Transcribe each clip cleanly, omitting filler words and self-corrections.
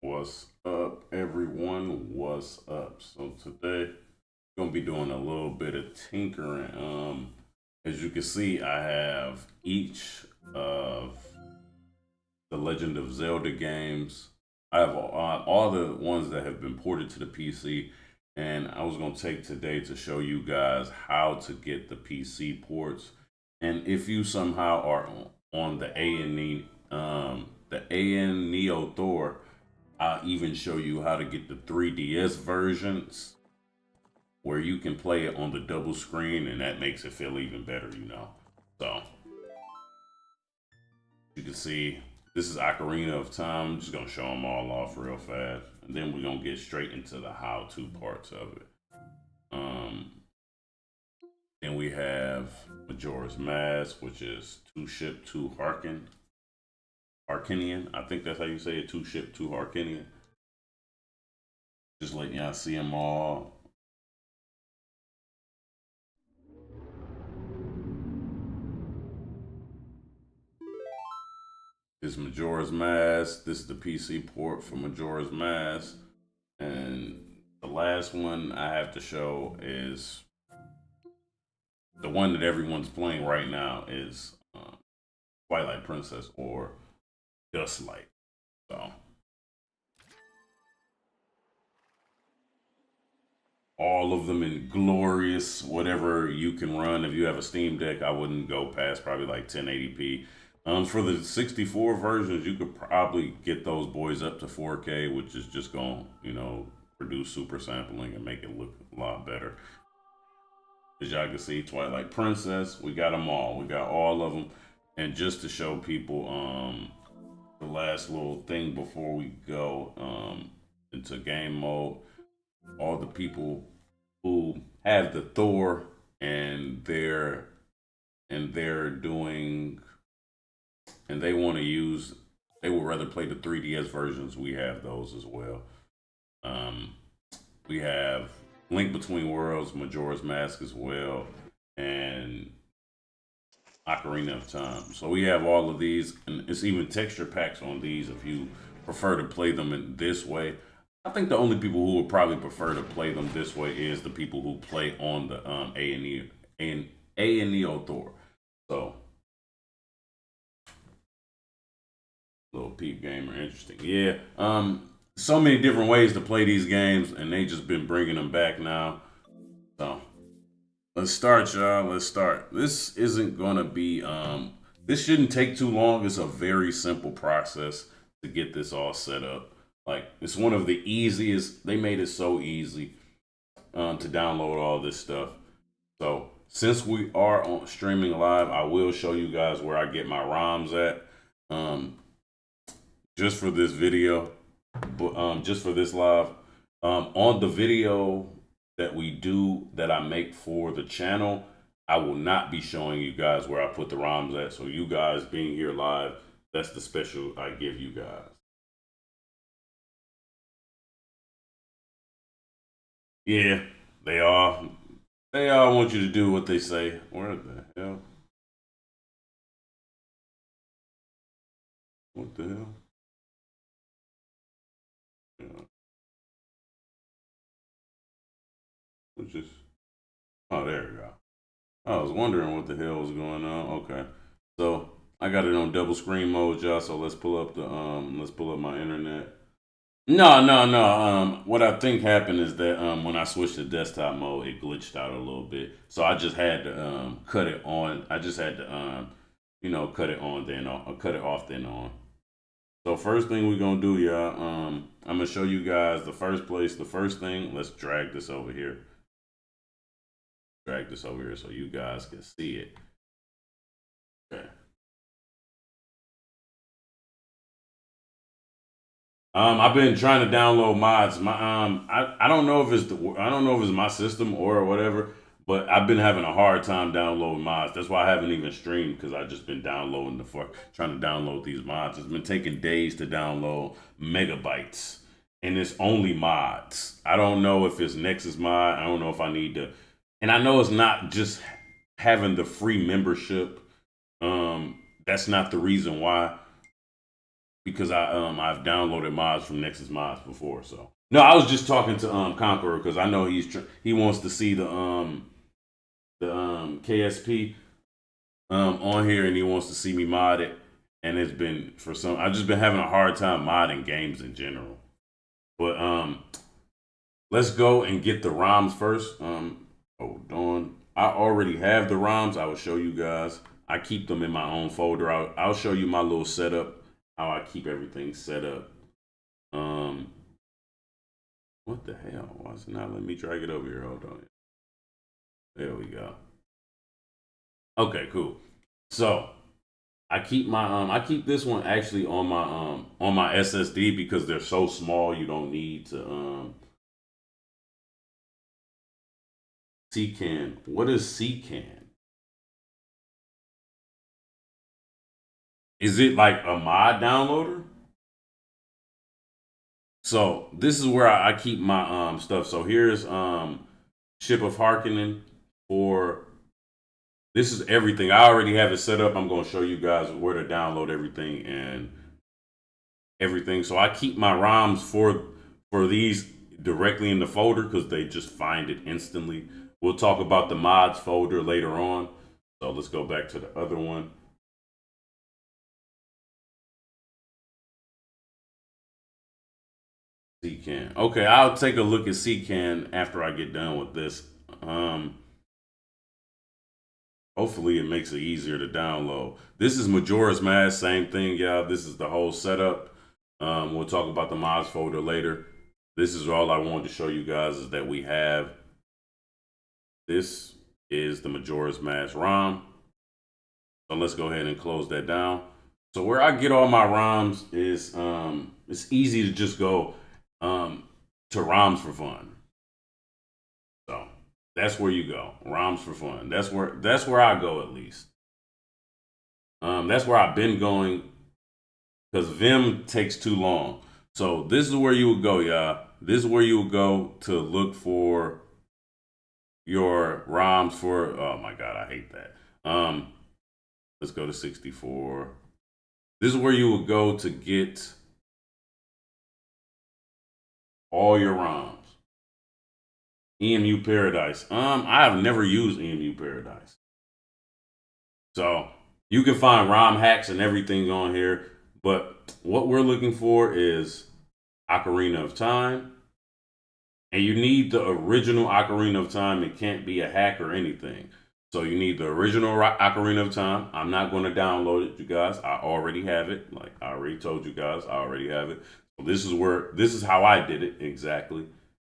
What's up, everyone? What's up? So today, we're gonna be doing a little bit of tinkering. As you can see, I have each of the Legend of Zelda games. I have all the ones that have been ported to the PC, and I was gonna take today to show you guys how to get the PC ports. And if you somehow are on the AN Neo Thor, I'll even show you how to get the 3DS versions where you can play it on the double screen, and that makes it feel even better. So you can see this is Ocarina of Time. I'm just gonna show them all off real fast, and then we're gonna get straight into the how-to parts of it. Um, then we have Majora's Mask, which is Two Ship Two Harkinian. I think that's how you say it. Two Ship Two Harkinian. Just letting y'all see them all. This is Majora's Mask. This is the PC port for Majora's Mask. And the last one I have to show is the one that everyone's playing right now is Twilight Princess or Dustlight. So all of them in glorious whatever you can run. If you have a Steam Deck, I wouldn't go past probably like 1080p. For the 64 versions, you could probably get those boys up to 4K, which is just going to produce super sampling and make it look a lot better. As y'all can see, Twilight Princess, we got them all. We got all of them. And just to show people the last little thing before we go into game mode, all the people who have the Thor and they're doing and they want to use they would rather play the 3DS versions. We have those as well. Um, we have Link Between Worlds, Majora's Mask as well, and Ocarina of Time. So we have all of these, and it's even texture packs on these if you prefer to play them in this way. I think the only people who would probably prefer to play them this way is the people who play on the A and Neo Thor. So little peep gamer, interesting. Yeah. So many different ways to play these games, and they just been bringing them back now. So let's start, y'all. Let's start. This isn't gonna be. This shouldn't take too long. It's a very simple process to get this all set up. Like it's one of the easiest. They made it so easy to download all this stuff. So since we are on streaming live, I will show you guys where I get my ROMs at. Um, just for this video, but just for this live, on the video that I make for the channel, I will not be showing you guys where I put the ROMs at. So you guys being here live, that's the special I give you guys. Yeah, they all they all want you to do what they say. Where the hell? What the hell? Yeah, which is oh there we go. I was wondering what the hell was going on. Okay. So I got it on double screen mode, y'all. So let's pull up my internet. No, no, no. What I think happened is that when I switched to desktop mode, it glitched out a little bit. So I just had to cut it on. I just had to cut it on then on, cut it off then on. So first thing we're gonna do, y'all. I'm gonna show you guys the first place. The first thing, let's drag this over here. Drag this over here so you guys can see it. Okay. I've been trying to download mods. I don't know if I don't know if it's my system or whatever, but I've been having a hard time downloading mods. That's why I haven't even streamed because I just been downloading trying to download these mods. It's been taking days to download megabytes, and it's only mods. I don't know if it's Nexus mod. I don't know if I need to, and I know it's not just having the free membership. That's not the reason why. because I've downloaded mods from Nexus Mods before. So no, I was just talking to Conqueror because I know he wants to see the KSP on here, and he wants to see me mod it. And it's been I've just been having a hard time modding games in general. But let's go and get the ROMs first. Hold on. I already have the ROMs. I will show you guys. I keep them in my own folder. I'll show you my little setup, how I keep everything set up. What the hell? Why is it not letting me drag it over here? Hold on. There we go. Okay, cool. So I keep this one actually on my SSD because they're so small you don't need to CCAN. What is CCAN? Is it like a mod downloader? So this is where I keep my stuff. So here's Ship of Harkonnen for this is everything. I already have it set up. I'm going to show you guys where to download everything and everything. So I keep my ROMs for these directly in the folder because they just find it instantly. We'll talk about the mods folder later on. So let's go back to the other one. CCAN. Okay, I'll take a look at CCAN after I get done with this. Hopefully it makes it easier to download. This is Majora's Mask, same thing, y'all. This is the whole setup. We'll talk about the mods folder later. This is all I wanted to show you guys is that we have. This is the Majora's Mask ROM. So let's go ahead and close that down. So where I get all my ROMs is it's easy to just go to ROMs for fun. So that's where you go. ROMs for fun. That's where I go at least. That's where I've been going because Vim takes too long. So this is where you would go, y'all. This is where you would go to look for your ROMs for. Oh my god, I hate that. Let's go to 64. This is where you would go to get all your ROMs. EMU Paradise. I have never used EMU Paradise. So you can find ROM hacks and everything on here, but what we're looking for is Ocarina of Time. And you need the original Ocarina of Time. It can't be a hack or anything. So you need the original Ocarina of Time. I'm not going to download it, you guys. I already have it. Like I already told you guys, I already have it. So this is how I did it exactly.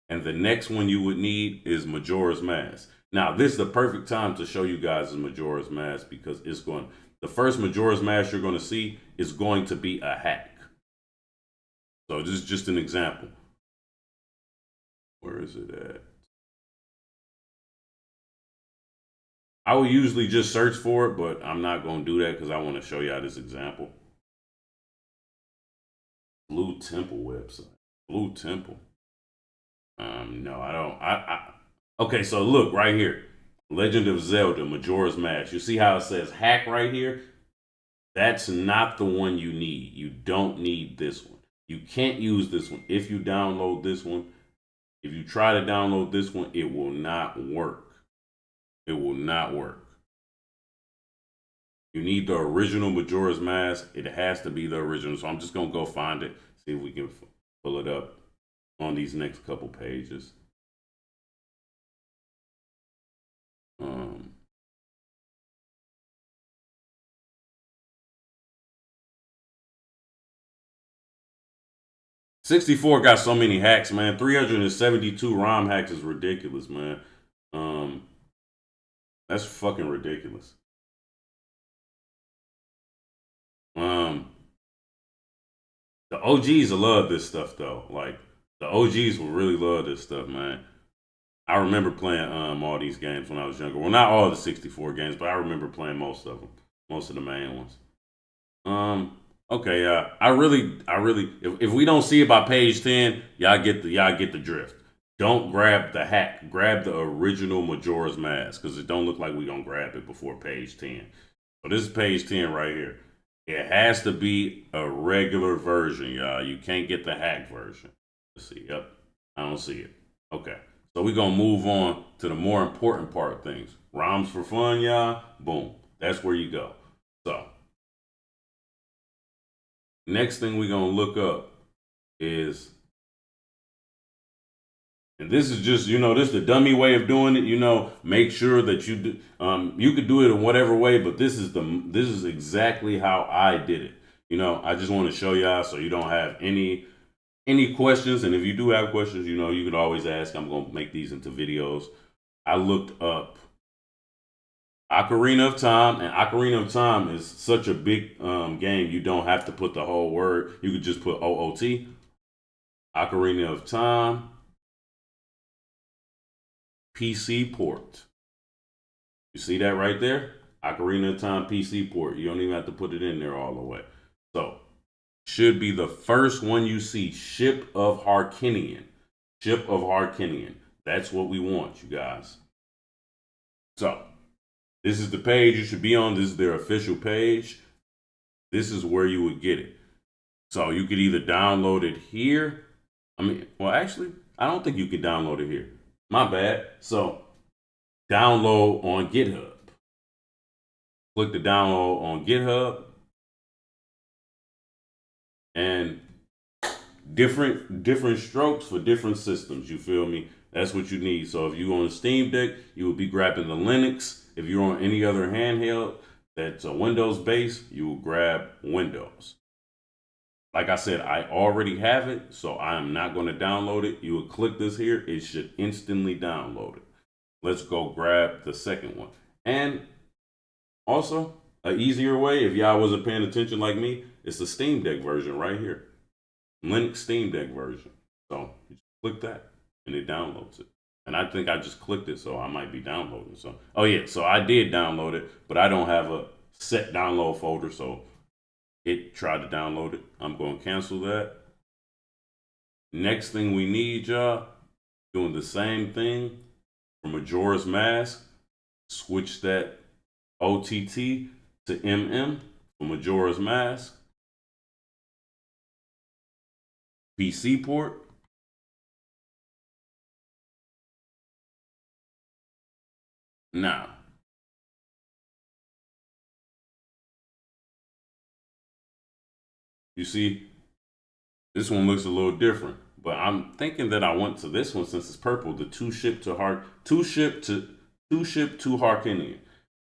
And the next one you would need is Majora's Mask. Now, this is the perfect time to show you guys the Majora's Mask because the first Majora's Mask you're going to see is going to be a hack. So this is just an example. Where is it at? I will usually just search for it, but I'm not going to do that because I want to show y'all this example. Blue Temple website. Blue Temple. No, I don't. Okay, so look right here. Legend of Zelda, Majora's Mask. You see how it says hack right here? That's not the one you need. You don't need this one. You can't use this one. If you download this one, if you try to download this one, it will not work. It will not work. You need the original Majora's Mask. It has to be the original. So I'm just going to go find it, see if we can pull it up on these next couple pages. 64 got so many hacks, man. 372 ROM hacks is ridiculous, man. That's fucking ridiculous. The OGs will love this stuff though. Like the OGs will really love this stuff, man. I remember playing all these games when I was younger. Well, not all the 64 games, but I remember playing most of them, most of the main ones. Okay, I really, if we don't see it by page 10, y'all get the drift. Don't grab the hack. Grab the original Majora's Mask because it don't look like we gonna grab it before page 10. So this is page 10 right here. It has to be a regular version, y'all. You can't get the hack version. Let's see. Yep. I don't see it. Okay. So we're going to move on to the more important part of things. ROMs for fun, y'all. Boom. That's where you go. So, next thing we're going to look up is, and this is just, this is the dummy way of doing it. Make sure that you do, you could do it in whatever way, but this is exactly how I did it. I just want to show y'all so you don't have any questions. And if you do have questions, you could always ask. I'm going to make these into videos. I looked up Ocarina of Time, and Ocarina of Time is such a big game. You don't have to put the whole word. You could just put OOT, Ocarina of Time, PC port. You see that right there? Ocarina of Time PC port. You don't even have to put it in there all the way. So, should be the first one you see, Ship of Harkinian. Ship of Harkinian. That's what we want, you guys. So, this is the page you should be on. This is their official page. This is where you would get it. So, you could either download it here. Actually, I don't think you can download it here. My bad. So, download on GitHub. Click the download on GitHub. And different strokes for different systems. You feel me? That's what you need. So if you're on a Steam Deck, you will be grabbing the Linux. If you're on any other handheld that's a Windows base, you will grab Windows. Like I said, I already have it, so I am not going to download it. You will click this here. It should instantly download it. Let's go grab the second one. And also, an easier way, if y'all wasn't paying attention like me, it's the Steam Deck version right here. Linux Steam Deck version. So you just click that and it downloads it. And I think I just clicked it, so I might be downloading. So, oh yeah, so I did download it, but I don't have a set download folder, so it tried to download it. I'm going to cancel that. Next thing we need, y'all, doing the same thing for Majora's Mask. Switch that OTT to MM for Majora's Mask. PC port. Now, you see, this one looks a little different, but I'm thinking that I went to this one since it's purple, the two ship to Harkinian.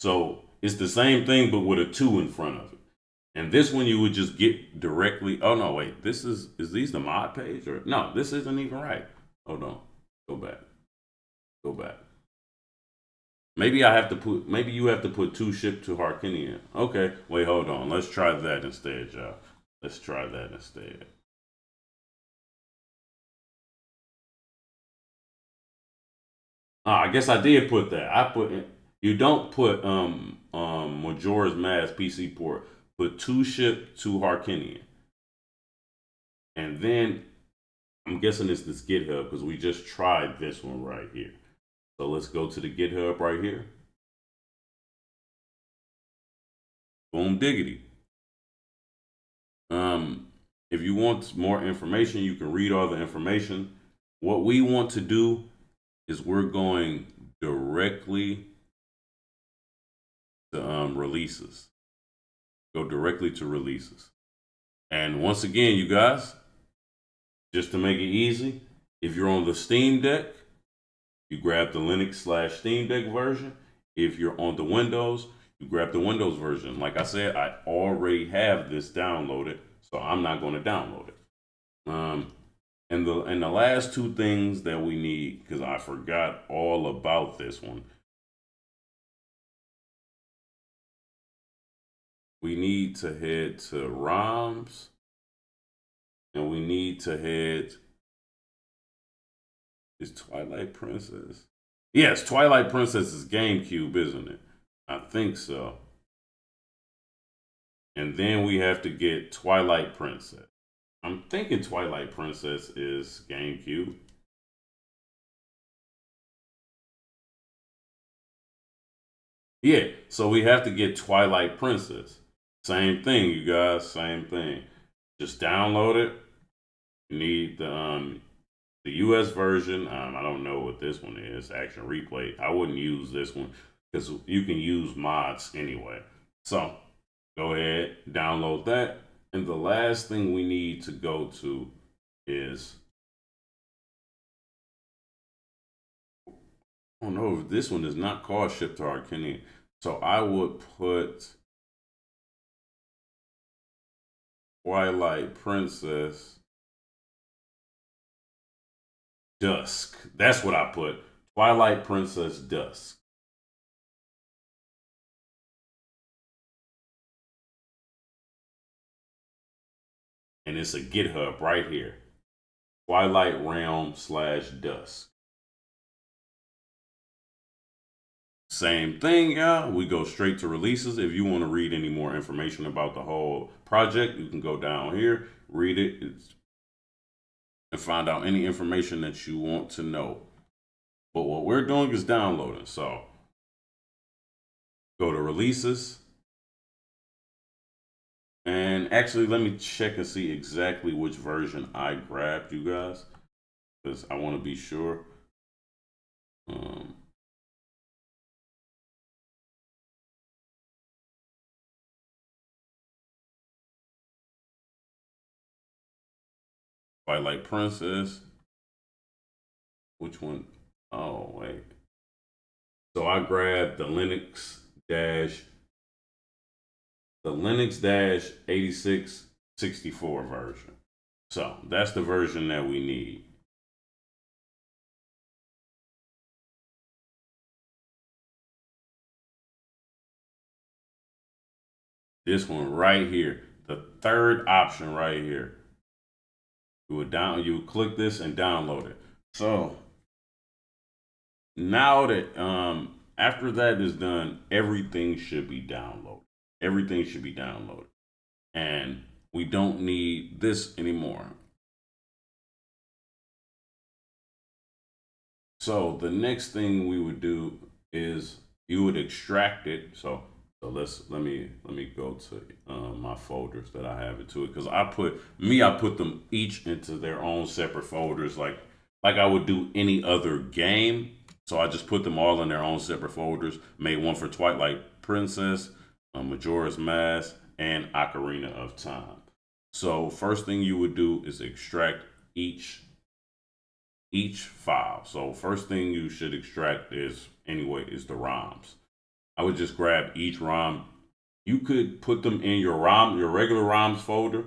So it's the same thing, but with a 2 in front of it. And this one you would just get directly. Oh no, wait. Is these the mod page or no? This isn't even right. Hold on. Go back. Go back. Maybe you have to put 2 ship to Harkinian. Okay. Wait, hold on. Let's try that instead, y'all. Let's try that instead. I guess I did put that. You don't put Majora's Mask PC port. Put 2 ship to Harkinian. And then I'm guessing it's this GitHub because we just tried this one right here. So let's go to the GitHub right here. Boom diggity. If you want more information, you can read all the information. What we want to do is we're going directly to releases. Go directly to releases. And once again, you guys, just to make it easy, if you're on the Steam Deck, you grab the Linux/Steam Deck version. If you're on the Windows, you grab the Windows version. Like I said, I already have this downloaded, so I'm not going to download it. And the last 2 things that we need, because I forgot all about this one, we need to head to ROMs, and we need to head. Is Twilight Princess? Yes, Twilight Princess is GameCube, isn't it? I think so. And then we have to get Twilight Princess. I'm thinking Twilight Princess is GameCube. Yeah, so we have to get Twilight Princess. Same thing, you guys. Same thing. Just download it. You need the US version. I don't know what this one is. Action Replay. I wouldn't use this one because you can use mods anyway. So go ahead, download that. And the last thing we need to go to is, oh no, this one is not called Ship to Arcania. So I would put Twilight Princess Dusk. That's what I put. Twilight Princess Dusk. And it's a GitHub right here. Twilight Realm / Dusk. Same thing, y'all. We go straight to releases. If you want to read any more information about the whole project, you can go down here, read it, and find out any information that you want to know. But what we're doing is downloading. So go to releases. And actually, let me check and see exactly which version I grabbed, you guys, because I want to be sure. Twilight Princess. Which one? Oh, wait. So I grabbed the Linux 8664 version. So that's the version that we need. This one right here, the third option right here. You would click this and download it. So now that after that is done, everything should be downloaded. Everything should be downloaded. And we don't need this anymore. So the next thing we would do is you would extract it. So let me go to my folders that I have into it, because I put them each into their own separate folders, like I would do any other game. So I just put them all in their own separate folders. Made one for Twilight Princess, Majora's Mask, and Ocarina of Time. So first thing you would do is extract each file. So first thing you should extract is the ROMs. I would just grab each ROM. You could put them in your regular ROMs folder.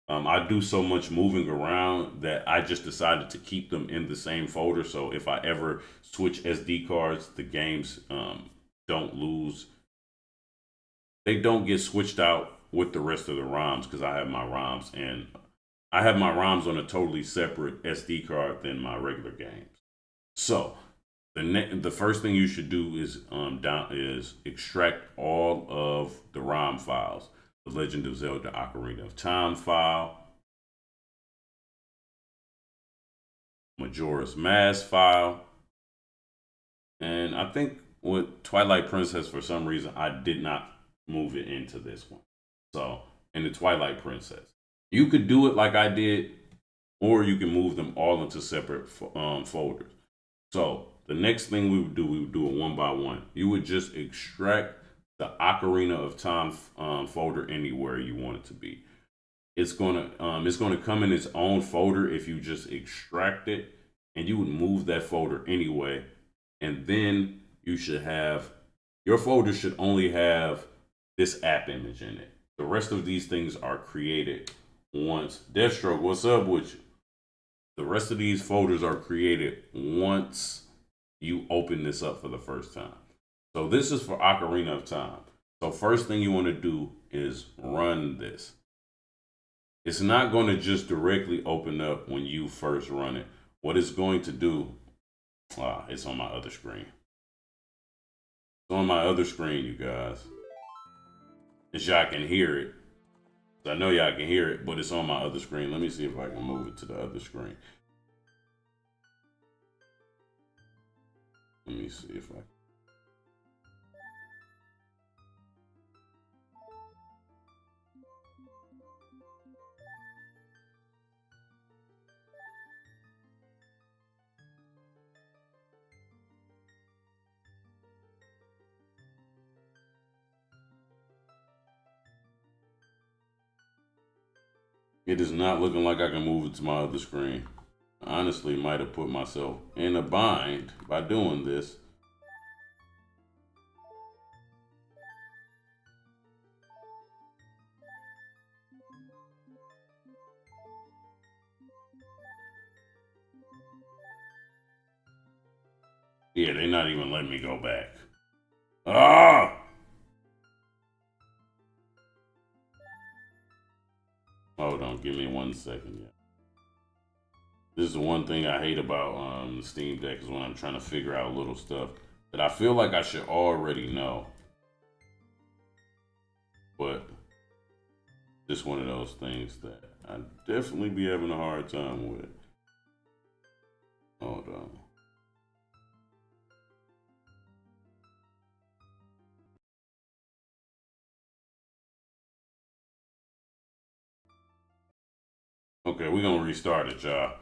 I do so much moving around that I just decided to keep them in the same folder. So if I ever switch SD cards, the games don't lose. They don't get switched out with the rest of the ROMs, because I have my ROMs on a totally separate SD card than my regular games. So the first thing you should do is extract all of the ROM files. The Legend of Zelda Ocarina of Time file, Majora's Mask file, and I think with Twilight Princess, for some reason, I did not move it into this one. So, in the Twilight Princess, you could do it like I did, or you can move them all into separate folders. So the next thing we would do it one by one. You would just extract the Ocarina of Time folder anywhere you want it to be. It's gonna come in its own folder if you just extract it, and you would move that folder anyway. And then you should have, your folder should only have this app image in it. The rest of these things are created once. Deathstroke, what's up with you? The rest of these folders are created once you open this up for the first time. So this is for Ocarina of Time. So first thing you want to do is run this. It's not going to just directly open up when you first run it. What it's going to do, it's on my other screen. It's on my other screen, you guys. And y'all can hear it. I know y'all can hear it, but it's on my other screen. Let me see if I can move it to the other screen. Let me see if It is not looking like I can move it to my other screen. I honestly might have put myself in a bind by doing this. Yeah, they're not even letting me go back. Ah! Hold on, give me 1 second. Yeah. This is the one thing I hate about the Steam Deck is when I'm trying to figure out little stuff that I feel like I should already know, but just one of those things that I'd definitely be having a hard time with. Hold on. Okay, we're gonna restart it, y'all.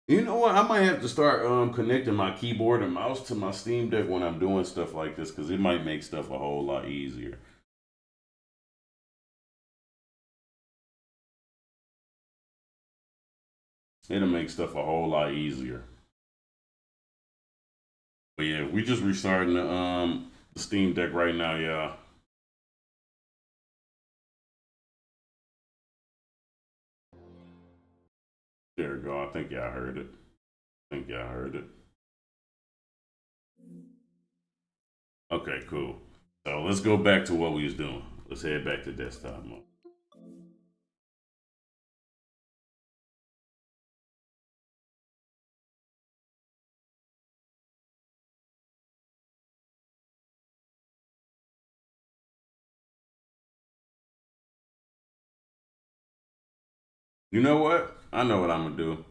You know what? I might have to start connecting my keyboard and mouse to my Steam Deck when I'm doing stuff like this because it might make stuff a whole lot easier. It'll make stuff a whole lot easier. But yeah, we just restarting the Steam Deck right now, y'all. There we go. I think y'all heard it. I think y'all heard it. Okay, cool. So let's go back to what we was doing. Let's head back to desktop mode. You know what? I know what I'm gonna do.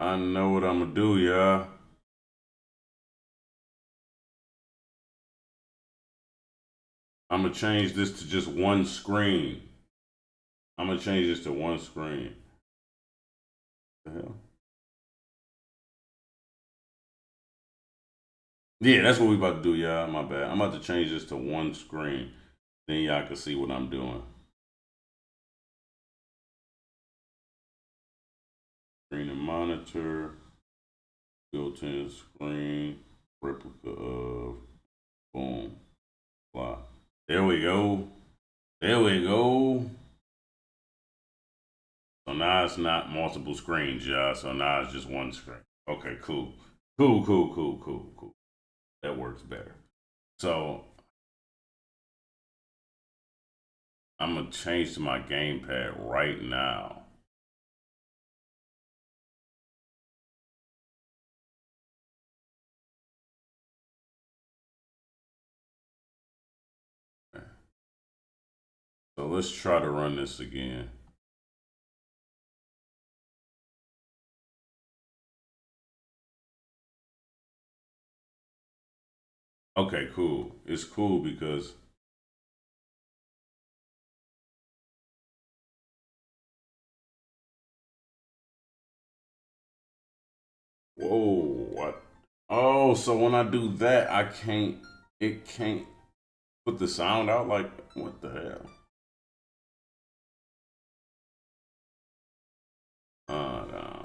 I know what I'm gonna do, y'all. I'm gonna change this to just one screen. I'm gonna change this to one screen. The hell? Yeah, that's what we about to do, y'all. My bad. I'm about to change this to one screen. Then y'all can see what I'm doing. Screen and monitor, built-in screen, replica of, boom, blah. There we go. There we go. So now it's not multiple screens, y'all. So now it's just one screen. Okay, cool. Cool, cool, cool, cool, cool. That works better. So I'm gonna change to my gamepad right now. So let's try to run this again. Okay, cool. It's cool because whoa, what? Oh, so when I do that, I can't. It can't put the sound out. Like what the hell? No.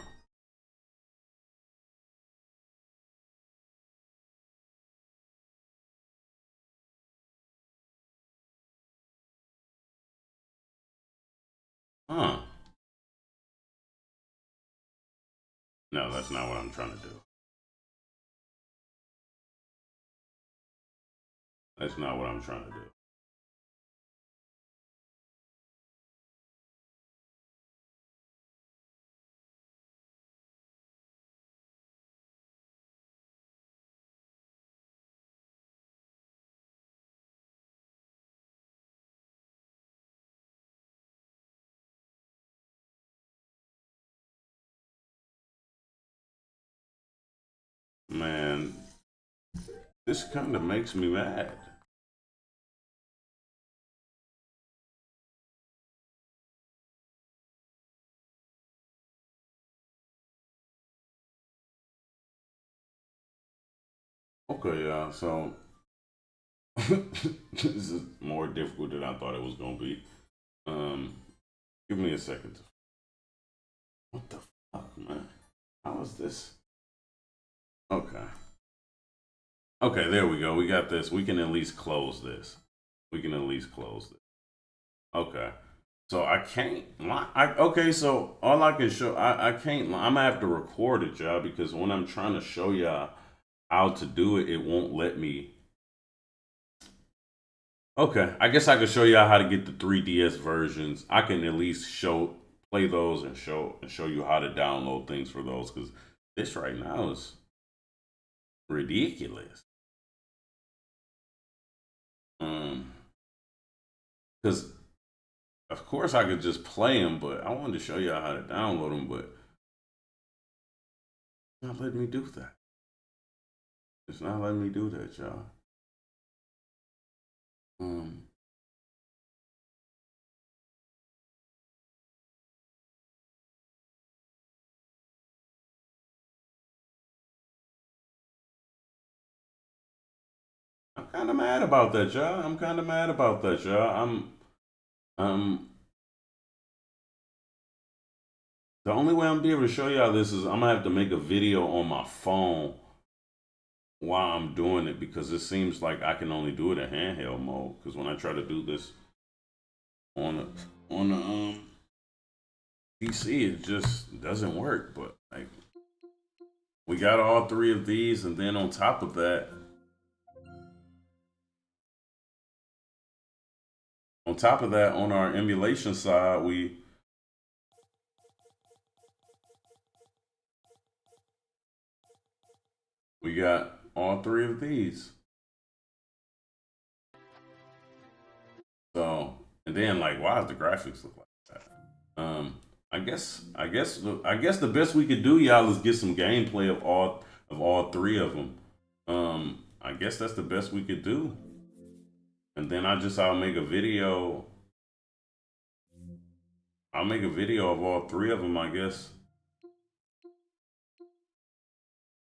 Huh? No, that's not what I'm trying to do. That's not what I'm trying to do. Man, this kind of makes me mad. Okay, y'all. So This is more difficult than I thought it was gonna be. Give me a second. What the fuck, man? How is this? Okay. Okay, there we go. We got this. We can at least close this. We can at least close this. Okay. So I can't. Okay, so all I can show, I can't. I'm gonna have to record it, y'all, because when I'm trying to show y'all how to do it, it won't let me. Okay, I guess I could show y'all how to get the 3DS versions. I can at least play those and show you how to download things for those, because this right now is ridiculous. Because of course I could just play them, but I wanted to show y'all how to download them, but it's not letting me do that. It's not letting me do that, y'all. I'm kind of mad about that, y'all. I'm kind of mad about that, y'all. Um, the only way I'm gonna be able to show y'all this is I'm gonna have to make a video on my phone while I'm doing it, because it seems like I can only do it in handheld mode. Because when I try to do this on the PC, it just doesn't work. But like, we got all three of these, and then on top of that, on our emulation side, we got all three of these. So, and then like, why does the graphics look like that? I guess the best we could do, y'all, is get some gameplay of all three of them. I guess that's the best we could do. And then I'll make a video. I'll make a video of all three of them, I guess.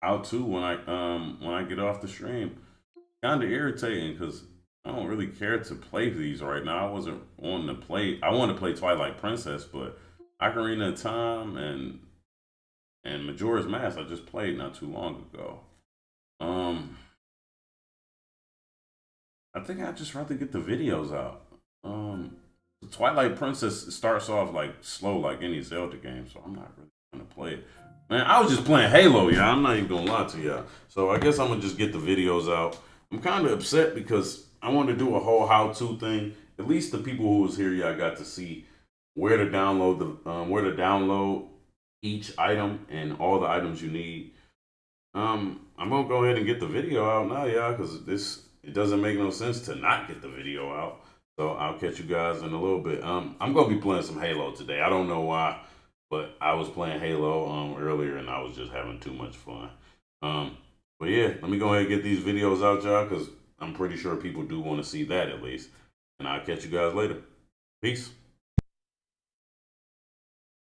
How to when I get off the stream. Kind of irritating because I don't really care to play these right now. I wasn't wanting to play. I want to play Twilight Princess, but Ocarina of Time and Majora's Mask I just played not too long ago. I think I'd just rather get the videos out. Twilight Princess starts off like slow like any Zelda game, so I'm not really gonna play it. Man, I was just playing Halo, y'all. I'm not even gonna lie to y'all. So I guess I'm gonna just get the videos out. I'm kind of upset because I want to do a whole how-to thing. At least the people who was here, y'all got to see where to download each item and all the items you need. I'm gonna go ahead and get the video out now, y'all, because it doesn't make no sense to not get the video out. So I'll catch you guys in a little bit. I'm gonna be playing some Halo today. I don't know why, but I was playing Halo earlier and I was just having too much fun. But yeah, let me go ahead and get these videos out, y'all, because I'm pretty sure people do want to see that at least. And I'll catch you guys later. Peace.